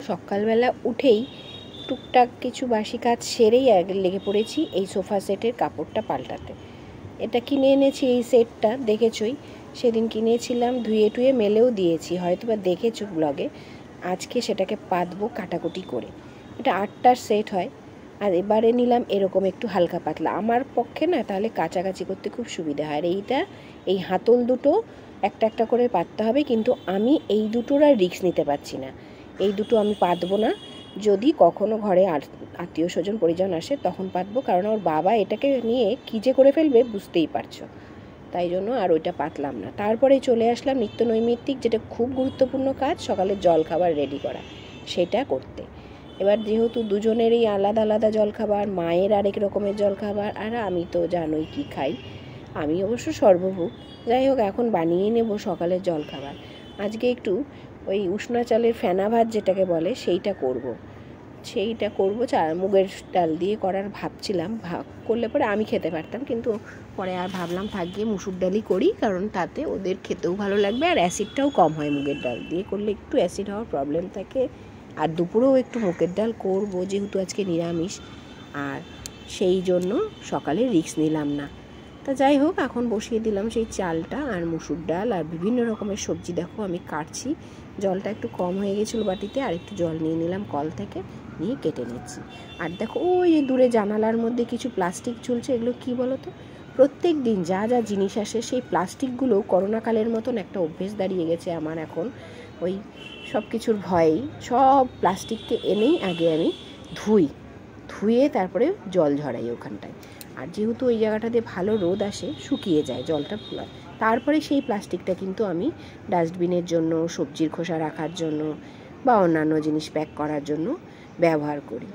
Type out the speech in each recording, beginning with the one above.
সকালবেলা উঠেই টুকটাক কিছু বাসি কাজ সেরেই আগে লেগে পড়েছি এই সোফা সেটের কাপড়টা পাল্টাতে। এটা কিনে এনেছি, এই সেটটা দেখেছই, সেদিন কিনেছিলাম, ধুয়ে টুয়ে মেলেও দিয়েছি, হয়তো বা দেখেছো ব্লগে। আজকে সেটাকে পাতবো কাটাকুটি করে। এটা 8টার সেট হয়, আর এবারে নিলাম এরকম একটু হালকা পাতলা। আমার পক্ষে না তাহলে কাচাকাচি করতে খুব সুবিধা হয়। আর এই হাতল দুটো একটা একটা করে পাততে হবে, কিন্তু আমি এই দুটোর আর রিস্ক নিতে পারছি না। এই দুটো আমি পাতবো না, যদি কখনো ঘরে আত্মীয় স্বজন পরিজন আসে তখন পাতবো, কারণ ওর বাবা এটাকে নিয়ে কী যে করে ফেলবে বুঝতেই পারছো। তাই জন্য আর ওইটা পাতলাম না। তারপরে চলে আসলাম নিত্য নৈমিত্তিক, যেটা খুব গুরুত্বপূর্ণ কাজ, সকালে জল খাবার রেডি করা, সেটা করতে। এবার যেহেতু দুজনেরই আলাদা আলাদা জলখাবার, মায়ের আরেক রকমের জলখাবার, আর আমি তো জানোই কি খাই, আমি অবশ্য সর্বভুক। যাই হোক, এখন বানিয়ে নেব সকালের জলখাবার। আজকে একটু ওই উষ্ণা চালের ফেনা ভাত যেটাকে বলে সেইটা করব। মুগের ডাল দিয়ে করার ভাবছিলাম, করলে পরে আমি খেতে পারতাম, কিন্তু পরে আর ভাবলাম গিয়ে মুসুর ডালই করি, কারণ তাতে ওদের খেতেও ভালো লাগবে আর অ্যাসিডটাও কম হয়। মুগের ডাল দিয়ে করলে একটু অ্যাসিড হওয়ার প্রবলেম থাকে। আর দুপুরেও একটু মুগের ডাল করব, যেহেতু আজকে নিরামিষ, আর সেই জন্য সকালে রিস্ক নিলাম না। তা যাই হোক, এখন বসিয়ে দিলাম সেই চালটা আর মুসুর ডাল আর বিভিন্ন রকমের সবজি। দেখো আমি কাটছি, জলটা একটু কম হয়ে গেছিলো বাটিতে, আর একটু জল নিয়ে নিলাম কল থেকে, নিয়ে কেটে নিচ্ছি। আর দেখো ওই দূরে জানালার মধ্যে কিছু প্লাস্টিক ঝুলছে, এগুলো কি বলো তো? প্রত্যেক দিন যা যা জিনিস আসে সেই প্লাস্টিকগুলো করোনাকালের মতন একটা অভ্যেস দাঁড়িয়ে গেছে আমার এখন। ওই সব কিছুর ভয়েই সব প্লাস্টিককে এনেই আগে আমি ধুয়ে তারপরে জল ঝরাই ওখানটায়। আর যেহেতু ওই জায়গাটাতে ভালো রোদ আসে, শুকিয়ে যায় জলটা, তারপরে সেই প্লাস্টিকটা কিন্তু আমি ডাস্টবিনের জন্য, সবজির খোসা রাখার জন্য বা অন্যান্য জিনিস প্যাক করার জন্য ব্যবহার করি।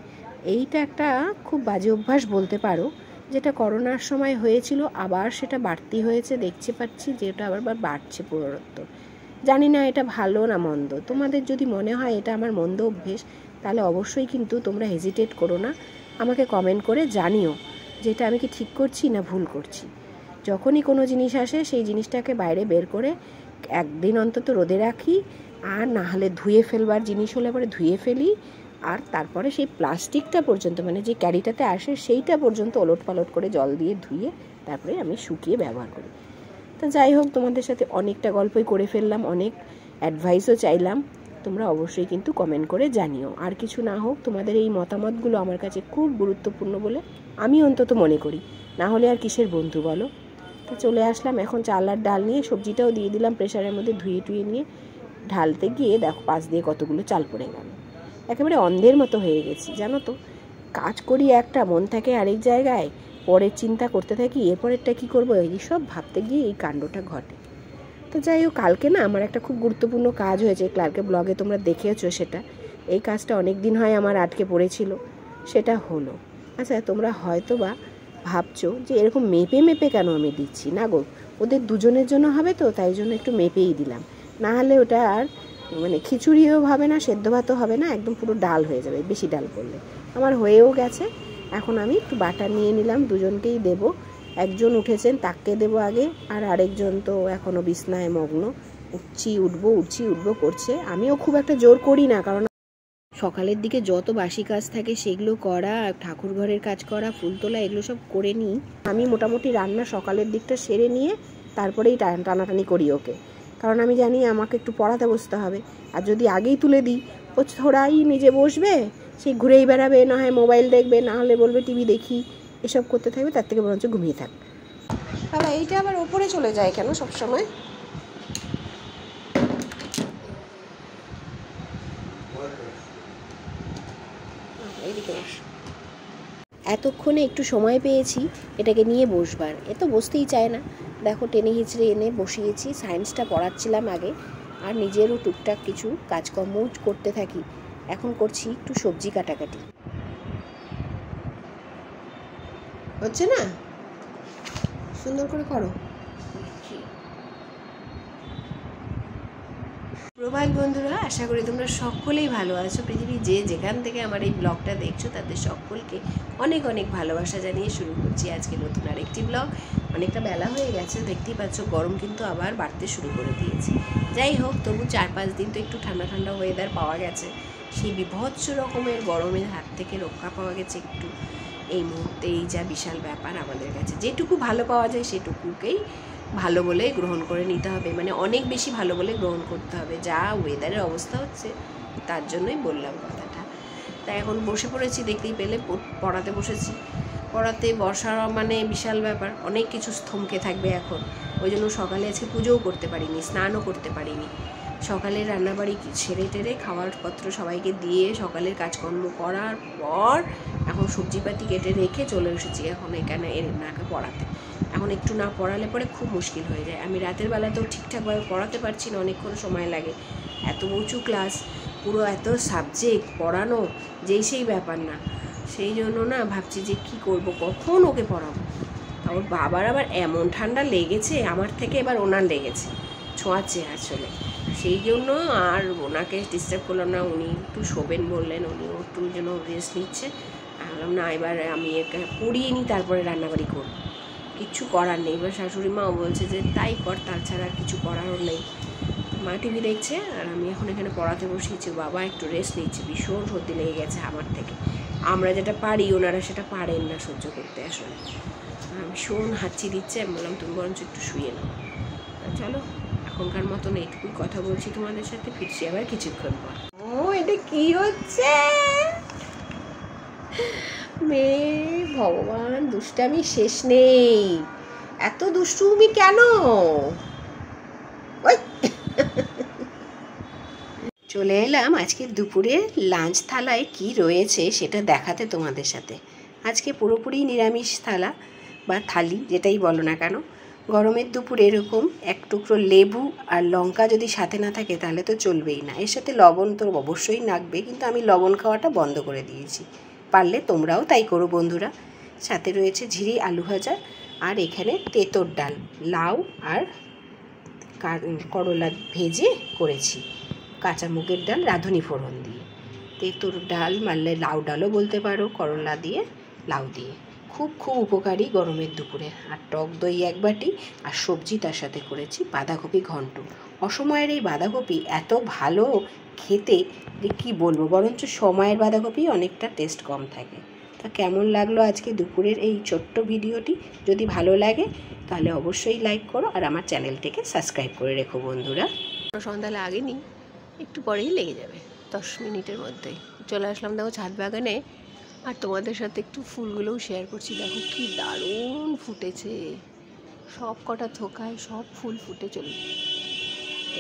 এইটা একটা খুব বাজে অভ্যাস বলতে পারো, যেটা করোনার সময় হয়েছিল, আবার সেটা বাড়তি হয়েছে, দেখতে পাচ্ছি যে এটা আবার বাড়ছে পুনরুক্ত। জানি না এটা ভালো না মন্দ, তোমাদের যদি মনে হয় এটা আমার মন্দ অভ্যেস, তাহলে অবশ্যই কিন্তু তোমরা হেজিটেট করো না, আমাকে কমেন্ট করে জানিও যে এটা আমি কি ঠিক করছি না ভুল করছি। যখনই কোনো জিনিস আসে সেই জিনিসটাকে বাইরে বের করে একদিন অন্তত রোদে রাখি, আর না হলে ধুয়ে ফেলবার জিনিস হলে পরে ধুয়ে ফেলি, আর তারপরে সেই প্লাস্টিকটা পর্যন্ত, মানে যে ক্যারিটাতে আসে সেইটা পর্যন্ত ওলট পালট করে জল দিয়ে ধুয়ে তারপরে আমি শুকিয়ে ব্যবহার করি। তো যাই হোক, তোমাদের সাথে অনেকটা গল্পই করে ফেললাম, অনেক অ্যাডভাইসও চাইলাম, তোমরা অবশ্যই কিন্তু কমেন্ট করে জানিও। আর কিছু না হোক, তোমাদের এই মতামতগুলো আমার কাছে খুব গুরুত্বপূর্ণ বলে আমি অন্তত মনে করি, না হলে আর কিসের বন্ধু বলো। তো চলে আসলাম এখন চাল আর ডাল নিয়ে, সবজিটাও দিয়ে দিলাম প্রেশারের মধ্যে, ধুয়ে টুয়ে নিয়ে ঢালতে গিয়ে দেখো পাশ দিয়ে কতগুলো চাল পড়ে গেল। একেবারে অন্ধের মতো হয়ে গেছি জানো তো, কাজ করি একটা, মন থাকে আরেক জায়গায়, পরের চিন্তা করতে থাকি, এরপরেরটা কী করবো, এইসব ভাবতে গিয়ে এই কাণ্ডটা ঘটে। তো যাই হোক, কালকে না আমার একটা খুব গুরুত্বপূর্ণ কাজ হয়েছে, ক্লার্কে ব্লগে তোমরা দেখেছো সেটা। এই কাজটা অনেক দিন হয় আমার আটকে পড়েছিল, সেটা হলো। আচ্ছা, তোমরা হয়তো বা ভাবছো যে এরকম মেপে মেপে কেন আমি দিচ্ছি, না গো, ওদের দুজনের জন্য হবে তো, তাই জন্য একটু মেপেই দিলাম, না হলে ওটা আর মানে খিচুড়িও হবে না, সেদ্ধ ভাতও হবে না, একদম পুরো ডাল হয়ে যাবে বেশি ডাল করলে। আমার হয়েও গেছে, এখন আমি একটু বাটার নিয়ে নিলাম, দুজনকেই দেবো। একজন উঠেছেন, তাকে দেবো আগে, আর আরেকজন তো এখনও বিছনায় মগ্ন, উঠছি উঠবো করছে। আমিও খুব একটা জোর করি না, কারণ সকালের দিকে যত বাসি কাজ থাকে সেগুলো করা, ঠাকুর ঘরের কাজ করা, ফুল তোলা, এগুলো সব করে নিই। আমি মোটামুটি রান্না সকালের দিকটা সেরে নিয়ে তারপরেই টানাটানি করি ওকে, কারণ আমি জানি আমাকে একটু পড়াতে বসতে হবে। আর যদি আগেই তুলে দিই, ও থোড়াই নিজে বসবে, সেই ঘুরেই বেড়াবে, না হয় মোবাইল দেখবে, না হলে বলবে টিভি দেখি, এসব করতে থাকবে, তার থেকে বরঞ্চ ঘুমিয়ে থাক। বাবা, এইটা আবার ওপরে চলে যায় কেন সবসময়? এইদিকে বস। এতক্ষণে একটু সময় পেয়েছি এটাকে নিয়ে বসবার, এ তো বসতেই চায় না। দেখো টেনে হিঁচড়ে এনে বসিয়েছি, সায়েন্সটা পড়াচ্ছিলাম আগে, আর নিজেরও টুকটাক কিছু কাজকর্ম করতে থাকি। এখন করছি একটু সবজি কাটাকাটি। হচ্ছে না? সুন্দর করে করো। প্রভাত বন্ধুরা, আশা করি তোমরা সকলেই ভালো আছো। পৃথিবীর যে যেখান থেকে আমার এই ব্লগটা দেখছো তাদের সকলকে অনেক অনেক ভালোবাসা জানিয়ে শুরু করছি আজকে নতুন আরেকটি ব্লগ। অনেকটা বেলা হয়ে গেছে, দেখতেই পাচ্ছ, গরম কিন্তু আবার বাড়তে শুরু করে দিয়েছে। যাই হোক, তবু 4-5 দিন তো একটু ঠান্ডা ঠান্ডা ওয়েদার পাওয়া গেছে, সেই বিভৎস রকমের গরমের হাত থেকে রক্ষা পাওয়া গেছে একটু এই মুহূর্তে। এই যা বিশাল ব্যাপার আমাদের কাছে, যেটুকু ভালো পাওয়া যায় সেটুকুকেই ভালো বলে গ্রহণ করে নিতে হবে, মানে অনেক বেশি ভালো বলে গ্রহণ করতে হবে। যা ওয়েদারের অবস্থা হচ্ছে তার জন্যই বললাম কথাটা। তাই এখন বসে পড়েছি, দেখতেই পেলে পড়াতে বসেছি। পড়াতে বসার মানে বিশাল ব্যাপার, অনেক কিছু থমকে থাকবে এখন। ওই জন্য সকালে আজকে পুজোও করতে পারিনি, স্নানও করতে পারিনি। সকালে রান্নাবাড়ি ছেড়ে টেরে খাবার পত্র সবাইকে দিয়ে সকালের কাজকর্ম করার পর এখন সবজিপাতি কেটে রেখে চলে এসেছি এখন এখানে এনাকে পড়াতে। এখন একটু না পড়ালে পরে খুব মুশকিল হয়ে যায়। আমি রাতের বেলাতেও ঠিকঠাকভাবে পড়াতে পারছি না, অনেকক্ষণ সময় লাগে। এত উঁচু ক্লাস, পুরো এত সাবজেক্ট পড়ানো, যেই সেই ব্যাপার না। সেই জন্য না ভাবছি যে কি করব, কখন ওকে পড়াবো। ওর বাবার আবার এমন ঠান্ডা লেগেছে, আমার থেকে এবার ওনার লেগেছে, ছোঁয়াচ্ছে আসলে। সেই জন্য আর ওনাকে ডিস্টার্ব করলাম না, উনি একটু শোবেন বললেন, উনিও একটু যেন রেস্ট নিচ্ছে। বললাম না, এবার আমি একে পড়িয়ে নিই, তারপরে রান্নাবাড়ি করব। কিচ্ছু করার নেই। এবার শাশুড়ি মাও বলছে যে তাই কর, তাছাড়া আর কিছু করারও নেই। মা টিভি দেখছে আর আমি এখন এখানে পড়াতে বসিয়েছি। বাবা একটু রেস্ট নিচ্ছে, ভীষণ সর্দি লেগে গেছে আমার থেকে। আমরা যেটা পারি ওনারা সেটা পারেন না সহ্য করতে আসলে। ভীষণ হাঁচি দিচ্ছে। আমি বললাম তুমি বরঞ্চ একটু শুয়ে নাও। চলো এখনকার মতন এইটুকুই কথা বলছি তোমাদের সাথে, ফিরছি আবার কিছুক্ষণ পর। ও এটা কি হচ্ছে? মেয়ে ভগবান, দুষ্টামি শেষ নেই। এত দুষ্টুমি কেন? চলে এলাম আজকে দুপুরে লাঞ্চ থালায় কি রয়েছে সেটা দেখাতে তোমাদের সাথে। আজকে পুরোপুরি নিরামিষ থালা বা থালি, যেটাই বলো না কেন। গরমের দুপুরে এরকম এক টুকরো লেবু আর লঙ্কা যদি সাথে না থাকে তাহলে তো চলবেই না। এর সাথে লবণ তো অবশ্যই লাগবে, কিন্তু আমি লবণ খাওয়াটা বন্ধ করে দিয়েছি। পারলে তোমরাও তাই করো বন্ধুরা। সাথে রয়েছে ঝিরি আলু ভাজা, আর এখানে তেঁতোর ডাল, লাউ আর করলা ভেজে করেছি, কাঁচা মুগের ডাল রাঁধুনি ফোড়ন দিয়ে। তেঁতোর ডাল মারলে লাউ ডালও বলতে পারো, করলা দিয়ে লাউ দিয়ে। খুব খুব উপকারী গরমের দুপুরে। আর টক দই এক বাটি, আর সবজি তার সাথে করেছি বাঁধাকপি ঘন্ট। অসময়ের এই বাঁধাকপি এত ভালো খেতে যে কী বলবো, বরঞ্চ সময়ের বাঁধাকপি অনেকটা টেস্ট কম থাকে। তা কেমন লাগলো আজকে দুপুরের এই ছোট্ট ভিডিওটি? যদি ভালো লাগে তাহলে অবশ্যই লাইক করো, আর আমার চ্যানেলটিকে সাবস্ক্রাইব করে রেখো বন্ধুরা। সন্ধ্যা লাগেনি, একটু পরেই লেগে যাবে, 10 মিনিটের মধ্যেই। চলে আসলাম দেখো ছাদ বাগানে, আর তোমাদের সাথে একটু ফুলগুলোও শেয়ার করছি। দেখো কি দারুণ ফুটেছে, সব কটা থোকায় সব ফুল ফুটে চলে।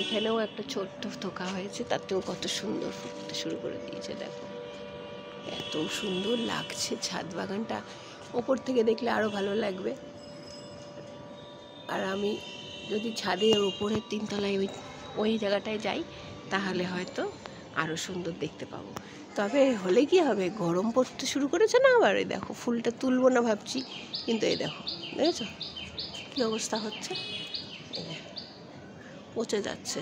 এখানেও একটা ছোট্ট থোকা হয়েছে, তাতেও কত সুন্দর ফুটতে শুরু করে দিয়েছে। দেখো এত সুন্দর লাগছে ছাদ বাগানটা, ওপর থেকে দেখলে আরও ভালো লাগবে। আর আমি যদি ছাদের ওপরের 3 তলায় ওই জায়গাটায় যাই তাহলে হয়তো আরও সুন্দর দেখতে পাবো। তবে হলে কি হবে, গরম পড়তে শুরু করেছে না আবার। এই দেখো ফুলটা তুলবো না ভাবছি, কিন্তু এই দেখো, দেখেছো কী অবস্থা হচ্ছে, পচে যাচ্ছে।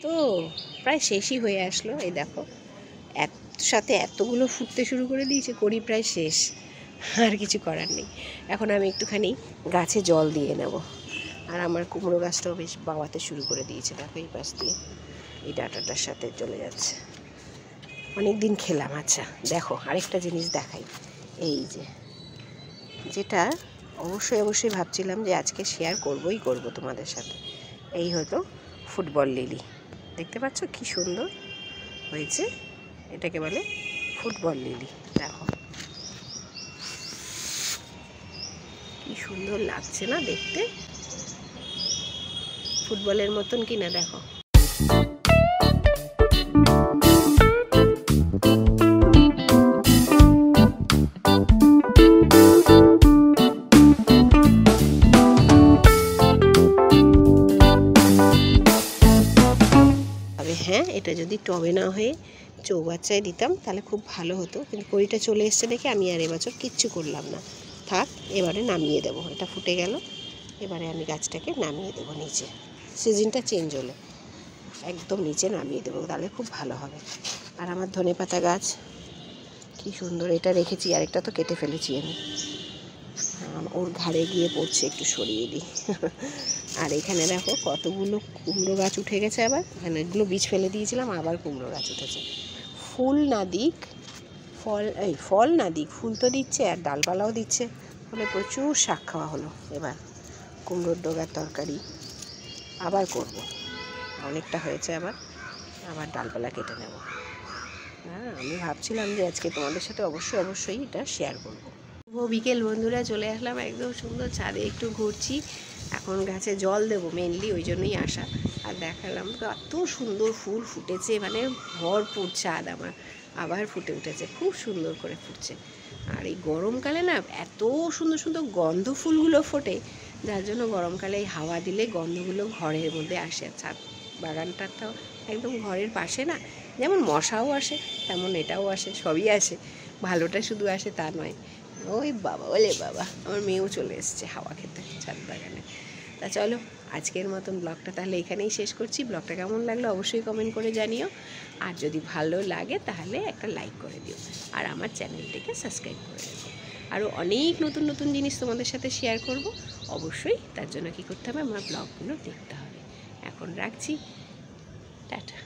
তো প্রায় শেষই হয়ে আসলো। এই দেখো সাথে এতগুলো ফুটতে শুরু করে দিয়েছে, করি প্রায় শেষ, আর কিছু করার নেই। এখন আমি একটুখানি গাছে জল দিয়ে নেব। আর আমার কুমড়ো গাছটাও বেশ বাওয়াতে শুরু করে দিয়েছে। দেখো এই পাশ দিয়ে এই ডাঁটাটার সাথে চলে যাচ্ছে। অনেক দিন খেলাম। আচ্ছা দেখো আরেকটা জিনিস দেখাই, এই যেটা অবশ্যই ভাবছিলাম যে আজকে শেয়ার করব তোমাদের সাথে। এই হলো ফুটবল লিলি, দেখতে পাচ্ছ কি সুন্দর হয়েছে। এটাকে বলে ফুটবল লিলি। দেখো কি সুন্দর লাগছে না দেখতে, ফুটবলের মতন কিনা দেখো। হ্যাঁ, এটা যদি টবে না হয়ে চৌবাচ্চায় দিতাম তাহলে খুব ভালো হতো, কিন্তু কড়িটা চলে এসছে দেখে আমি আর এবছর কিচ্ছু করলাম না। থাক, এবারে নামিয়ে দেবো। এটা ফুটে গেল, এবারে আমি গাছটাকে নামিয়ে দেবো নিচে। সিজনটা চেঞ্জ হলে একদম নিচে নামিয়ে দেবো, তাহলে খুব ভালো হবে। আর আমার ধনেপাতা গাছ কি সুন্দর, এটা রেখেছি, আরেকটা তো কেটে ফেলেছি আমি। ওর ঘাড়ে গিয়ে পড়ছে, একটু সরিয়ে দিই। আর এখানে দেখো কতগুলো কুমড়ো গাছ উঠে গেছে, আবার এখানে এগুলো বীজ ফেলে দিয়েছিলাম, আবার কুমড়ো গাছ উঠেছে। ফুল না দিক ফল না দিক, ফুল তো দিচ্ছে আর ডালপালাও দিচ্ছে, ফলে প্রচুর শাক খাওয়া হলো। এবার কুমড়োর ডগার তরকারি আবার করব, অনেকটা হয়েছে, আবার ডালপালা কেটে নেব। হ্যাঁ, আমি ভাবছিলাম যে আজকে তোমাদের সাথে অবশ্যই এটা শেয়ার করব। বিকেল বন্ধুরা, চলে আসলাম একদম সুন্দর ছাদে, একটু ঘুরছি। এখন গাছে জল দেবো মেনলি, ওই জন্যই আসা। আর দেখালাম তো এত সুন্দর ফুল ফুটেছে, মানে ভরপুর ছাদ আমার, আবার ফুটে উঠেছে, খুব সুন্দর করে ফুটছে। আর এই গরমকালে না এত সুন্দর সুন্দর গন্ধ ফুলগুলো ফোটে, যার জন্য গরমকালে এই হাওয়া দিলে গন্ধগুলো ঘরের মধ্যে আসে। ছাদ বাগানটা তো একদম ঘরের পাশে না, যেমন মশাও আসে তেমন এটাও আসে, সবই আসে, ভালোটা শুধু আসে তা নয়। ওই বাবা, ওলে বাবা, আমার মেয়েও চলে এসছে হাওয়া খেতে ছাদ বাগানে। তা চলো, আজকের মতন ব্লগটা তাহলে এখানেই শেষ করছি। ব্লগটা কেমন লাগলো অবশ্যই কমেন্ট করে জানিও, আর যদি ভালো লাগে তাহলে একটা লাইক করে দিও, আর আমার চ্যানেলটিকে সাবস্ক্রাইব করে দেবো। আরও অনেক নতুন নতুন জিনিস তোমাদের সাথে শেয়ার করব অবশ্যই। তার জন্য কী করতে হবে, আমার ব্লগগুলো দেখতে হবে। এখন রাখছি, টাটা।